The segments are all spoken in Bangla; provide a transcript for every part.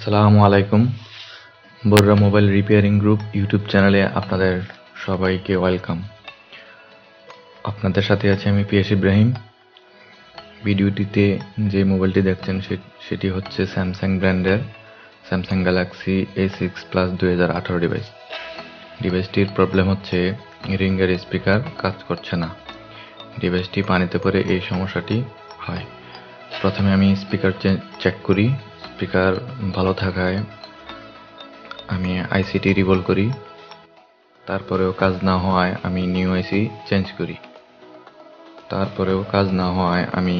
আসসালামু আলাইকুম। বরুরা মোবাইল রিপেয়ারিং গ্রুপ ইউটিউব চ্যানেলে আপনাদের সবাইকে ওয়েলকাম। আপনাদের সাথে আছি আমি পিএস ইব্রাহিম। ভিডিওটিতে যে মোবাইলটি দেখছেন সেটি হচ্ছে স্যামসাং ব্র্যান্ডের স্যামসাং গ্যালাক্সি A6 প্লাস 2018 ডিভাইসটির প্রবলেম হচ্ছে রিংয়ের স্পিকার কাজ করছে না। ডিভাইসটি পানিতে পড়ে এই সমস্যাটি হয়। প্রথমে আমি স্পিকার চেক করি। স্পিকার ভালো থাকায় আমি আইসিটি রিভলভ করি। তারপরেও কাজ না হওয়ায় আমি নিউ আইসি চেঞ্জ করি। তারপরেও কাজ না হওয়ায় আমি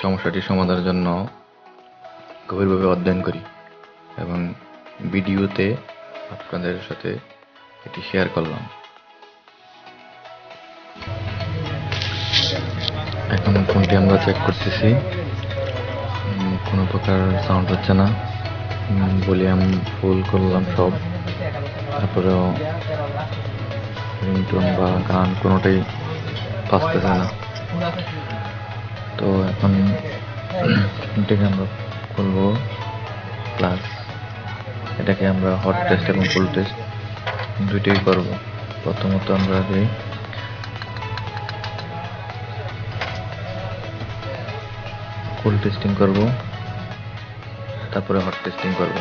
সমস্যাটি সমাধানের জন্য গভীরভাবে অধ্যয়ন করি এবং ভিডিওতে আপনাদের সাথে এটি শেয়ার করলাম। এখন ফোনটি আমরা চেক করতেছি, কোনো প্রকার সাউন্ড হচ্ছে না। ভলিউম ফুল করলাম সব, তারপরেও রিংটোন বা গান কোনোটাই বাজতেছে না। তো এখন ফোনটিকে আমরা খুলবো, প্লাস এটাকে আমরা হট টেস্ট এবং ফুল টেস্ট দুইটাই করব। প্রথমত আমরা আগে ফুল টেস্টিং করব, তারপরে হট টেস্টিং করব।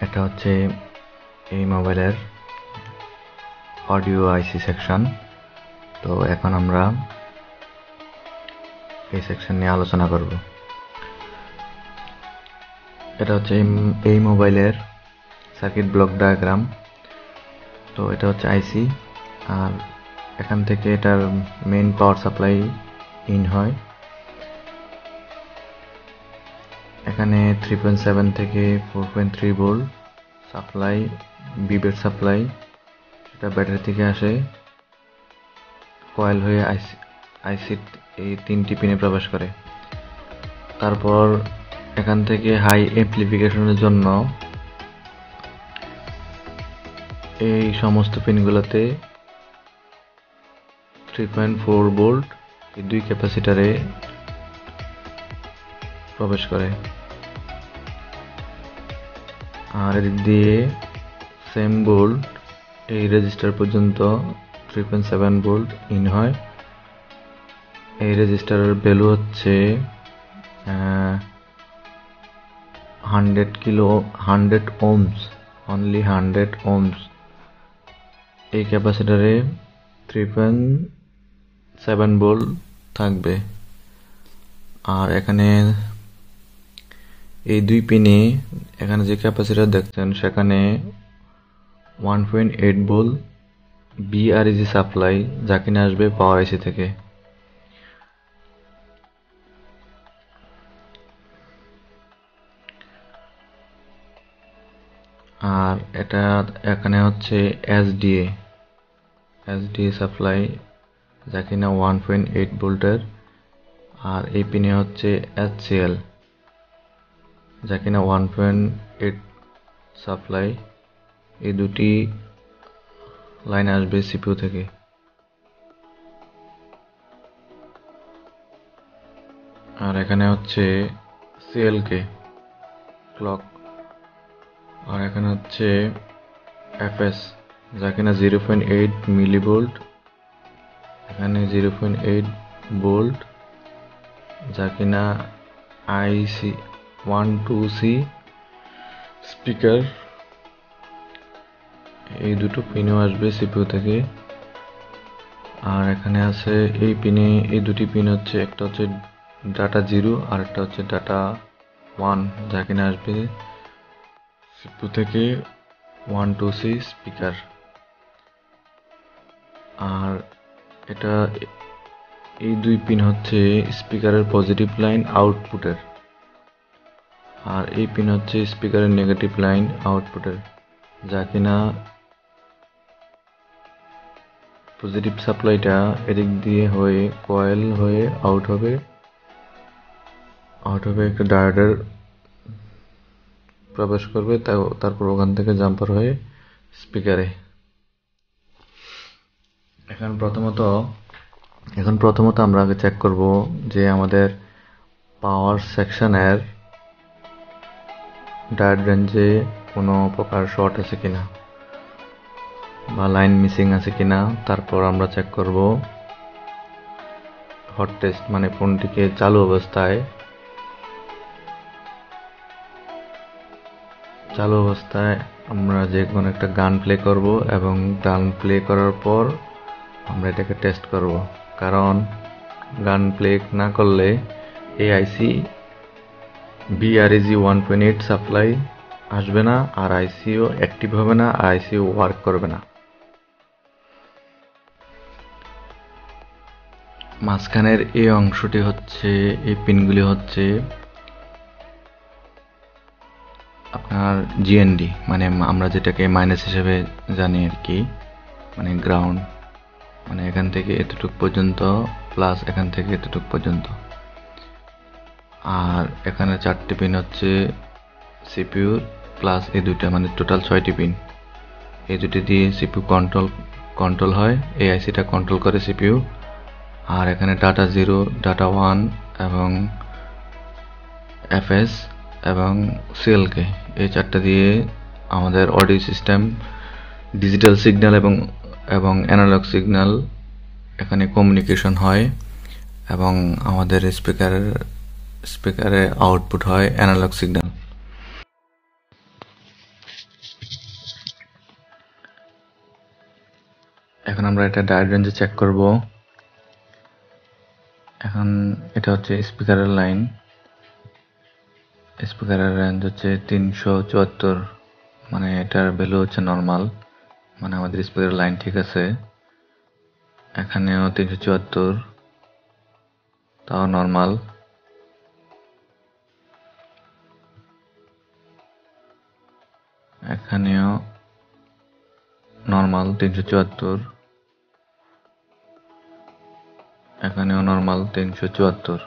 এটা হচ্ছে এই মোবাইলের অডিও আইসি সেকশন। তো এখন আমরা এই সেকশন নিয়ে আলোচনা করব। এটা হচ্ছে এই মোবাইলের সার্কিট ব্লক ডায়াগ্রাম। তো এটা হচ্ছে আইসি, আর এখান থেকে এটার মেইন পাওয়ার সাপ্লাই ইন হয়। এখানে 3.7 থেকে 4.3 ভোল্ট সাপ্লাই, বিবের সাপ্লাই, সেটা ব্যাটারি থেকে আসে, কয়েল হয়ে আইসি এই তিনটি পিনে প্রবেশ করে। তারপর এখান থেকে হাই অ্যাম্প্লিফিকেশনের জন্য এই সমস্ত পিনগুলোতে 3.4 ভোল্ট এই দুই ক্যাপাসিটারে প্রবেশ করে। আর এদিক দিয়ে সেম ভোল্ট এই রেজিস্টার পর্যন্ত 3.7 ভোল্ট ইন হয়। এই রেজিস্টারের ভ্যালু হচ্ছে 100 ohms, অনলি 100 ohms। এই ক্যাপাসিটারে 3.7 ভোল্ট থাকবে। আর এখানে এই দুই পিনে এখানে যে ক্যাপাসিটার দেখছেন সেখানে 1.8 ভোল্ট বিআরইজি সাপ্লাই, যা কিনা আসবে পাওয়ার আইসি থেকে। আর এটা এখানে হচ্ছে এসডিএ সাপ্লাই, যা কিনা 1.8 ভোল্টের। আর এই পিনে হচ্ছে এইচসিএল, যা কিনা 1.8 সাপ্লাই। এই দুটি লাইন আসবে সিপিইউ থেকে। আর এখানে হচ্ছে সিএলকে ক্লক। আর এখানে হচ্ছে এফএস, যা কিনা 0.8 মিলিভোল্ট। এখানে 0.8 ভোল্ট, যা কিনা আইসি 12C স্পিকার। এই দুটো পিনও আসবে সিপিইউ থেকে। আর এখানে আছে এই পিনে, এই দুটি পিন হচ্ছে, একটা হচ্ছে ডাটা 0 আর একটা হচ্ছে ডাটা 1, যা কিনা আসবে সিপিইউ থেকে 12C স্পিকার। আর এটা এই দুই পিন হচ্ছে স্পিকারের পজিটিভ লাইন আউটপুটের। আর এই পিন হচ্ছে স্পিকারের নেগেটিভ লাইন আউটপুটের, যা কিনা পজিটিভ সাপ্লাইটা এদিক দিয়ে হয়ে কয়েল হয়ে আউট হবে একটা ডায়োডের প্রবেশ করবে, তারপর ওখান থেকে জাম্পার হয়ে স্পিকারে। এখন প্রথমত আমরা আগে চেক করব যে আমাদের পাওয়ার সেকশনের ডায়োড রেঞ্জে কোনো প্রকার শর্ট আছে কিনা বা লাইন মিসিং আছে কিনা। তারপর আমরা চেক করব হট টেস্ট, মানে ফোনটিকে চালু অবস্থায় আমরা যে কোনো একটা গান প্লে করব এবং গান প্লে করার পর আমরা এটাকে টেস্ট করব, কারণ গান প্লে না করলে এই আইসি BREG 1.8 সাপ্লাই আসবে না, আর আইসিও অ্যাক্টিভ হবে না, আর আইসিও ওয়ার্ক করবে না। মাঝখানের এই অংশটি হচ্ছে, এই পিনগুলি হচ্ছে আপনার জিএনডি, মানে আমরা যেটাকে মাইনাস হিসেবে জানি আর কি, মানে গ্রাউন্ড, মানে এখান থেকে এতটুক পর্যন্ত প্লাস এখান থেকে এতটুক পর্যন্ত। আর এখানে 4টি পিন হচ্ছে সিপিইউ প্লাস এই দুইটা, মানে টোটাল 6টি পিন। এই দুটি দিয়ে সিপিইউ কন্ট্রোল হয়, এই আইসিটা কন্ট্রোল করে সিপিইউ। আর এখানে ডাটা 0, ডাটা 1 এবং এফএস এবং সিএলকে, এই 4টা দিয়ে আমাদের অডিও সিস্টেম ডিজিটাল সিগন্যাল এবং অ্যানালগ সিগন্যাল এখানে কমিউনিকেশন হয়, এবং আমাদের স্পিকারে আউটপুট হয় অ্যানালগ সিগন্যাল। এখন আমরা এটা ডায়োড রেঞ্জে চেক করব। এখন এটা হচ্ছে স্পিকারের লাইন, স্পিকারের রেঞ্জ হচ্ছে 374, মানে এটার ভ্যালু হচ্ছে নর্মাল, মানে আমাদের স্পিকারের লাইন ঠিক আছে। এখানেও 374, তাও নর্মাল। এখানেও নর্মাল 374, এখানেও নর্মাল 374।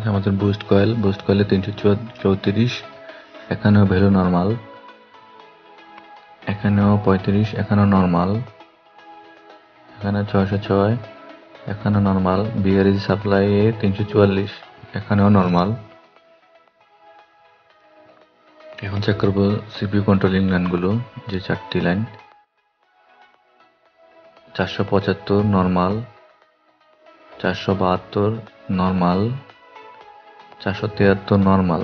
আমাদের বুস্ট কয়েলে 334, এখানেও ভ্যালু নর্মাল, এখানেও 35, এখানেও নর্মাল, এখানে 606, এখানেও নর্মাল। BREG সাপ্লাই 344, এখানেও নর্মাল। এখন চেক করবো সিপিইউ কন্ট্রোলিং লাইনগুলো, যে 4টি লাইন। 475 normal, 472 normal, 473 normal.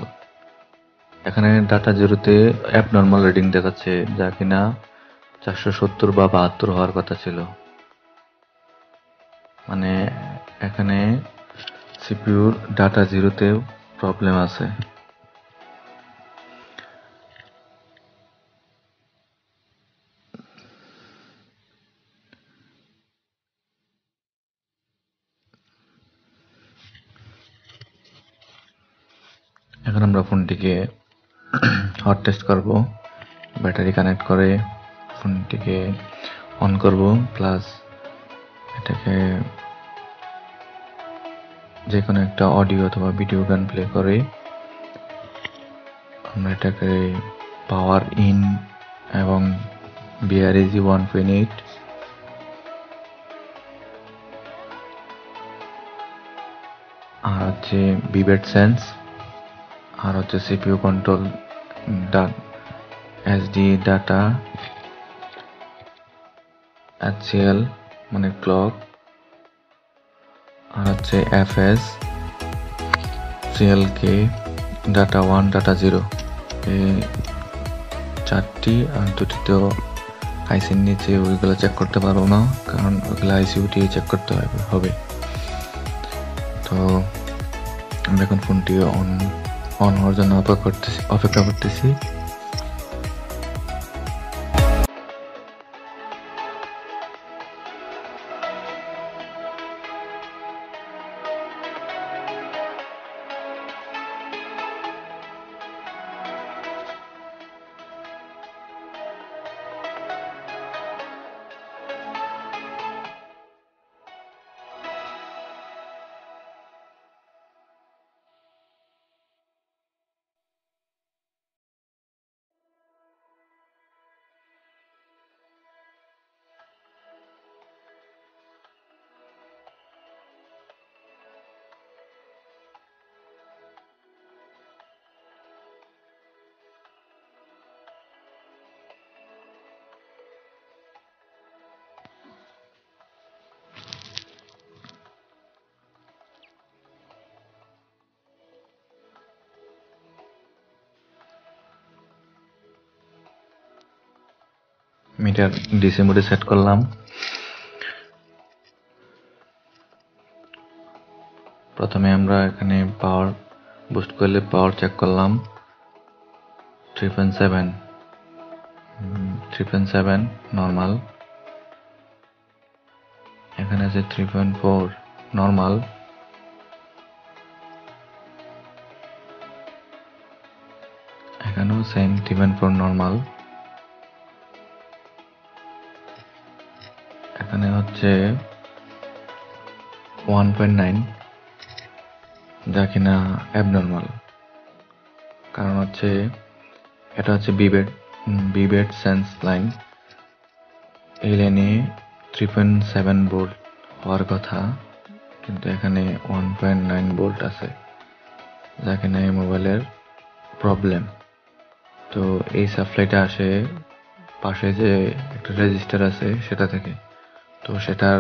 এখানে ডাটা 0তে অ্যাবনর্মাল রিডিং দেখাচ্ছে, যা কিনা 470 বা 72 হওয়ার কথা ছিল, মানে এখানে সিপিইউর ডাটা 0তে প্রবলেম আছে। এখন আমরা ফোনটিকে হট টেস্ট করব, ব্যাটারি কানেক্ট করে ফোনটিকে অন করব, প্লাস এটাকে যে কোনো একটা অডিও অথবা ভিডিও গান প্লে করে আমরা এটাকে পাওয়ার ইন এবং BREG 1.8 আর হচ্ছে বিবেট সেন্স আর হচ্ছে CPU control SD data HCL মানে ক্লক, আর হচ্ছে FS CLK ডাটা 1 ডাটা 0, এই 4টি। আর দুটি আইসির নিচে, ওইগুলো চেক করতে পারবো না, কারণ ওইগুলো আইসি উঠিয়ে চেক করতে হবে। তো আমরা এখন ফোনটি অন হওয়ার জন্য অপেক্ষা করতেছি। মিটার ডিসি মোডে সেট করলাম। প্রথমে আমরা এখানে পাওয়ার বুস্ট করলে পাওয়ার চেক করলাম 3.7 নর্মাল। এখানে আছে 3.4 নর্মাল। এখানেও সেম 3.4 নর্মাল। এখানে হচ্ছে 1.9 যা কিনা অ্যাবনর্মাল, কারণ হচ্ছে এটা হচ্ছে বিবেড সেন্স লাইন। এই লাইনে 3.7 ভোল্ট হওয়ার কথা, কিন্তু এখানে 1.9 ভোল্ট আছে, যা কিনা এই মোবাইলের প্রবলেম। তো এই সাপ্লাইটা আসে পাশে যে একটা রেজিস্টার আছে সেটা থেকে। তো সেটার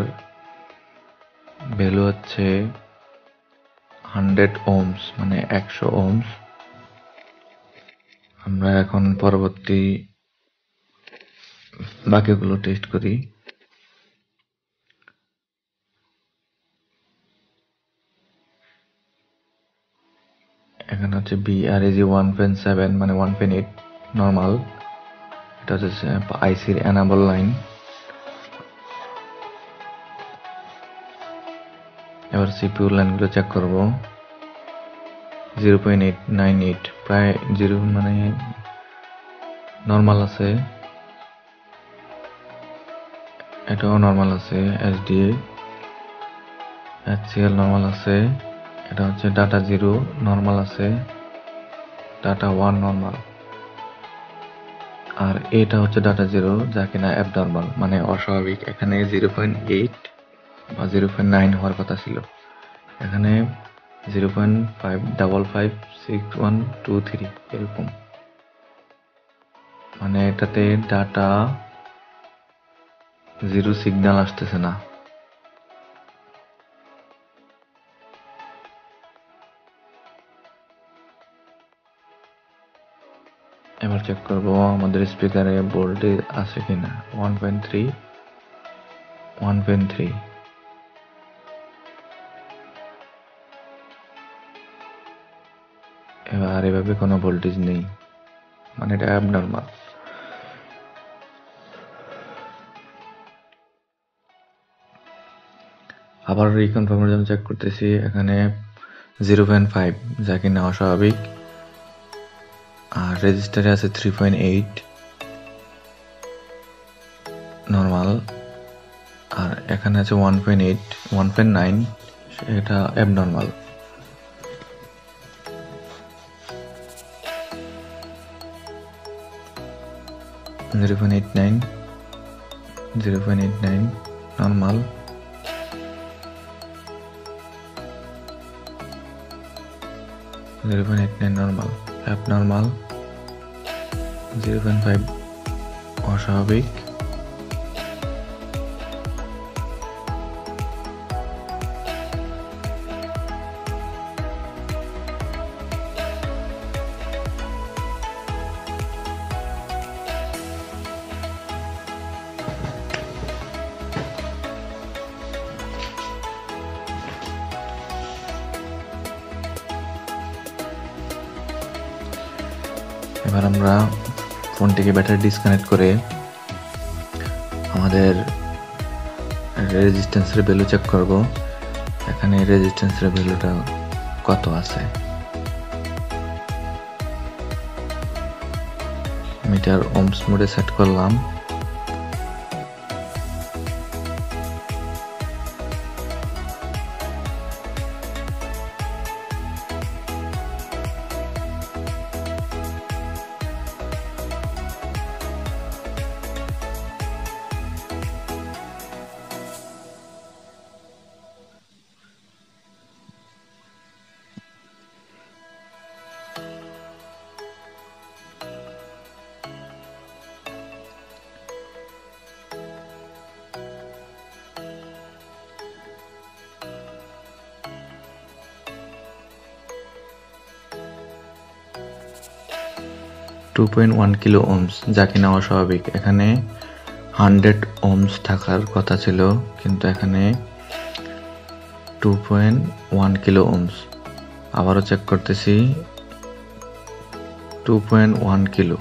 ভ্যালু হচ্ছে 100 ohms, মানে 100 ohms। আমরা এখন পরবর্তী বাকিগুলো টেস্ট করি। এখানে হচ্ছে BRAG 1.7 মানে 1.8 নর্মাল। এটা হচ্ছে আইসির এনাবল লাইন। এবার সিপিইউ লাইনগুলো চেক করব। 0.898 প্রায় 0 মানে নর্মাল আছে। এটাও নর্মাল আছে। SDA HCL নর্মাল আছে। এটা হচ্ছে ডাটা 0 নর্মাল আছে। Data 1 normal. আর এটা হচ্ছে ডাটা 0 যা কিনা অ্যাবনর্মাল মানে অস্বাভাবিক। এখানে 0.8 বা 0.9 হওয়ার কথা ছিল, এখানে 0.5556123 এরকম। মানে এটাতে ডাটা 0 সিগন্যাল আসতেছে না। এবার চেক করব আমাদের স্পিকারে ভোল্টেজ আছে কিনা। 1.3 এবার এভাবে কোনো ভোল্টেজ নেই, মানে এটা অ্যাবনর্মাল। আবার রিকনফার্মের জন্য চেক করতেছি। এখানে 0.5 যা কিনা অস্বাভাবিক। আর রেজিস্টারে আছে 3.8 নর্মাল। আর এখানে আছে 1.9 এটা অ্যাবনর্মাল। নর্মাল। 0.89 নর্মাল। অ্যাবনর্মাল। 0.5 অস্বাভাবিক। এবার আমরা ফোনটিকে ব্যাটারি ডিসকানেক্ট করে আমাদের রেজিস্ট্যান্সের ভ্যালু চেক করব। এখানে রেজিস্ট্যান্সের ভ্যালুটা কত আছে। মিটার ওহমস মোডে সেট করলাম। .1 কিলো ওহমস যা কিনা অস্বাভাবিক। এখানে 100 ohms থাকার কথা ছিল, কিন্তু এখানে 2.1 কিলো ohms। আবারও চেক করতেছি, 2.1 কিলো,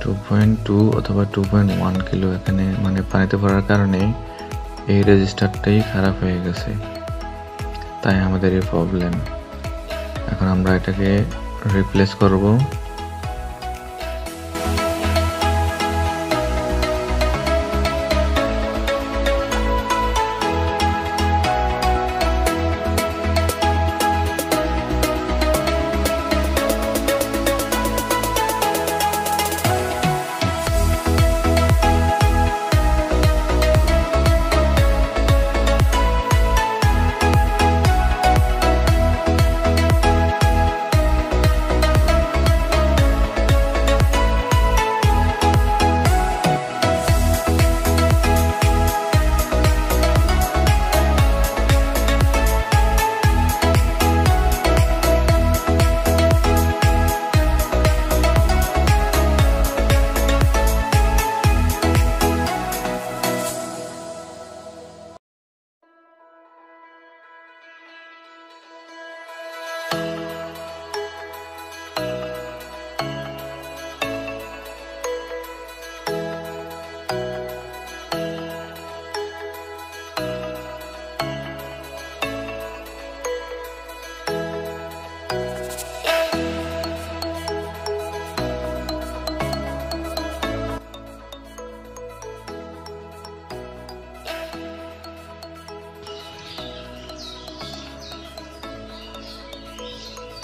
2.2 অথবা 2.1 কিলো এখানে, মানে পানিতে পড়ার কারণে এই রেজিস্টারটাই খারাপ হয়ে গেছে, তাই আমাদের এই প্রবলেম। এখন আমরা এটাকে রিপ্লেস করব।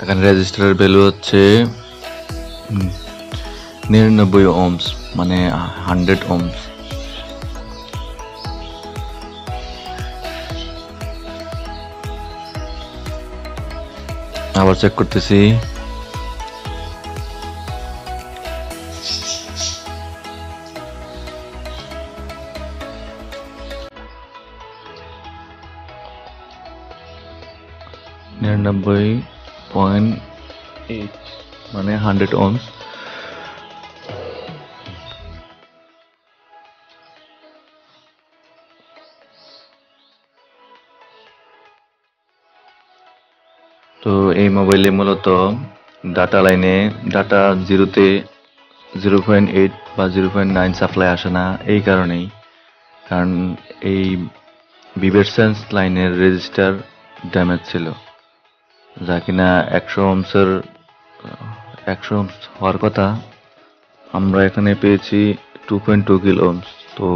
এখানে রেজিস্টারের ভ্যালু হচ্ছে 99 ohms, মানে 100 ohms। আবার চেক করতেছি, মানে 100 ohms। তো এই মোবাইলে মূলত ডাটা লাইনে ডাটা 0-তে 0.8 বা 0.9 সাপ্লাই আসে না, এই কারণেই। কারণ এই বিভারসেন্স লাইনের রেজিস্টার ড্যামেজ ছিল, যা কিনা 100 ohms হওয়ার কথা, আমরা এখানে পেয়েছি 2.2 কিলো ohms। তো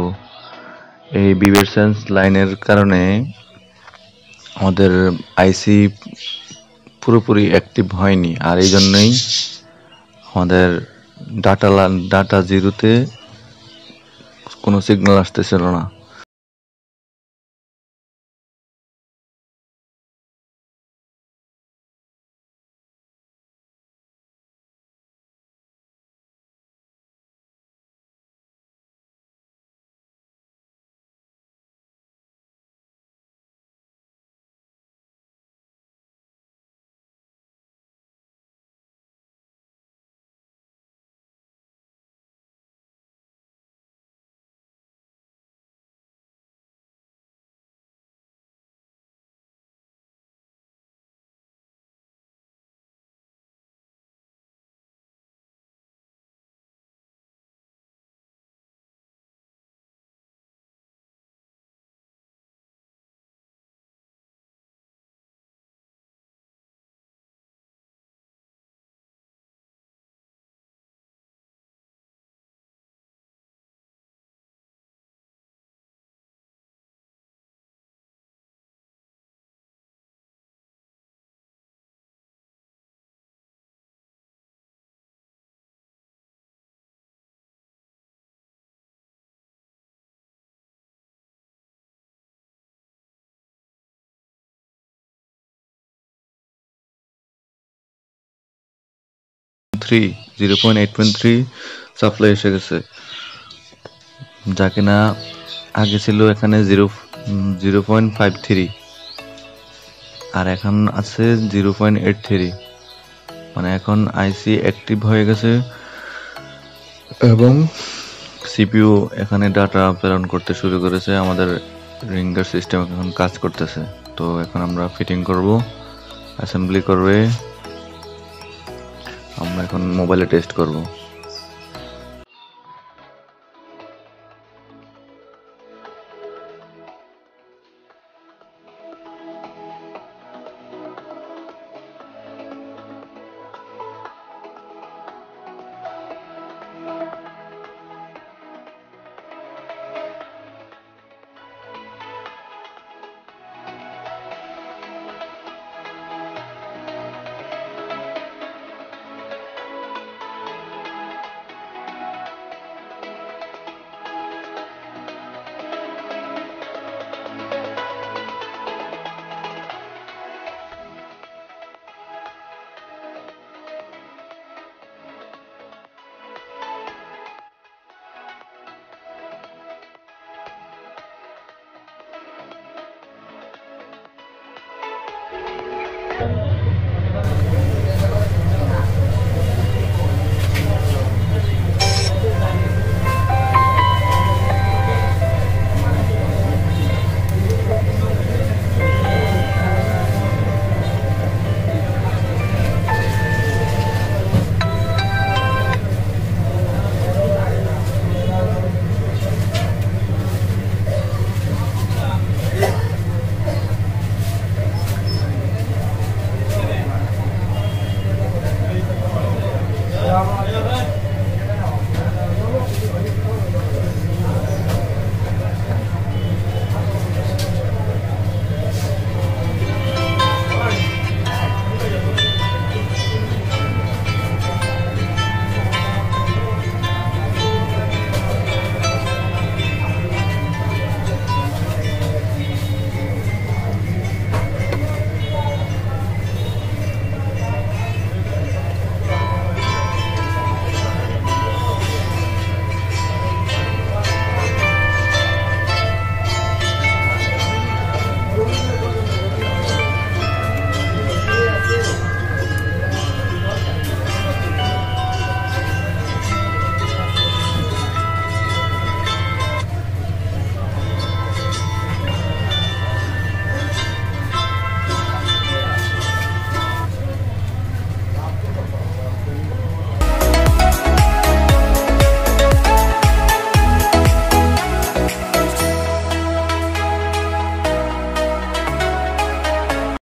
এই বিভারসেন্স লাইনের কারণে আমাদের আইসি পুরোপুরি অ্যাক্টিভ হয়নি, আর এই জন্যই আমাদের ডাটা 0-তে কোনো সিগন্যাল আসতেছিল না। থ্রি 0.8.3 সাপ্লাই এসে গেছে, যা কিনা আগে ছিল এখানে 0.53, আর এখন আছে 0.83। মানে এখন আইসি অ্যাক্টিভ হয়ে গেছে এবং সিপিইউ এখানে ডাটা প্রেরণ করতে শুরু করেছে, আমাদের রিঙ্গার সিস্টেম এখন কাজ করতেছে। তো এখন আমরা ফিটিং করব, অ্যাসেম্বলি করবে, আমরা এখন মোবাইলে টেস্ট করব।